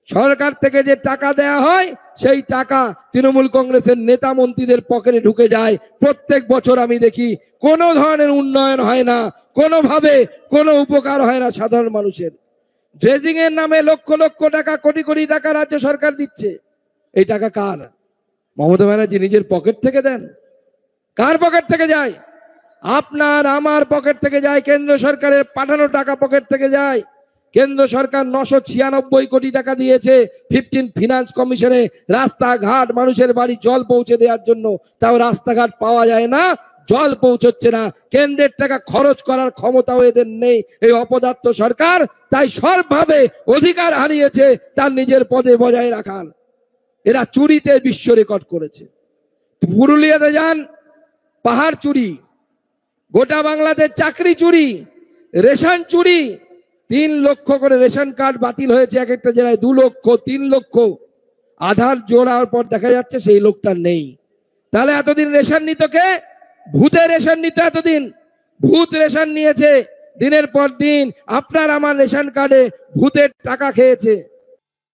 সরকার থেকে যে টাকা দেয়া হয় সেই টাকা তৃণমূল কংগ্রেসের নেতা মন্ত্রীদের পকেটে ঢুকে যায়। প্রত্যেক বছর আমি দেখি কোনো ধরনের উন্নয়ন হয় না, কোনোভাবে কোনো উপকার হয় না সাধারণ মানুষের। ড্রেজিং এর নামে লক্ষ লক্ষ টাকা, কোটি কোটি টাকা রাজ্য সরকার দিচ্ছে। এই টাকা কার? মমতা ব্যানার্জি নিজের পকেট থেকে দেন? কার পকেট থেকে যায়? আপনার আমার পকেট থেকে যায়, কেন্দ্র সরকারের পাঠানো টাকা পকেট থেকে যায়। কেন্দ্র সরকার 996 কোটি টাকা দিয়েছে 15 ফিনান্স কমিশনে রাস্তাঘাট মানুষের বাড়ি জল পৌঁছে দেওয়ার জন্য, তাও রাস্তাঘাট পাওয়া যায় না, জল পৌঁছচ্ছে না। কেন্দ্রের টাকা খরচ করার ক্ষমতাও এদের নেই এই অপদার্থ সরকার, তাই সবভাবে অধিকার হারিয়েছে তার নিজের পদে বজায় রাখার। এরা চুরিতে বিশ্ব রেকর্ড করেছে। পুরুলিয়াতে যান, পাহাড় চুরি, গোটা বাংলাতে চাকরি চুরি, রেশন চুরি। 3 লক্ষ করে রেশন কার্ড বাতিল হয়েছে, এক একটা জেলায় 2 লক্ষ 3 লক্ষ। আধার জোড়ার পর দেখা যাচ্ছে সেই লোকটা নেই। তাহলে এতদিন রেশন নিত কে? ভূতে রেশন নিত এতদিন। ভূত রেশন নিয়েছে, দিনের পর দিন আপনার আমার রেশন কার্ডে ভূতের টাকা খেয়েছে।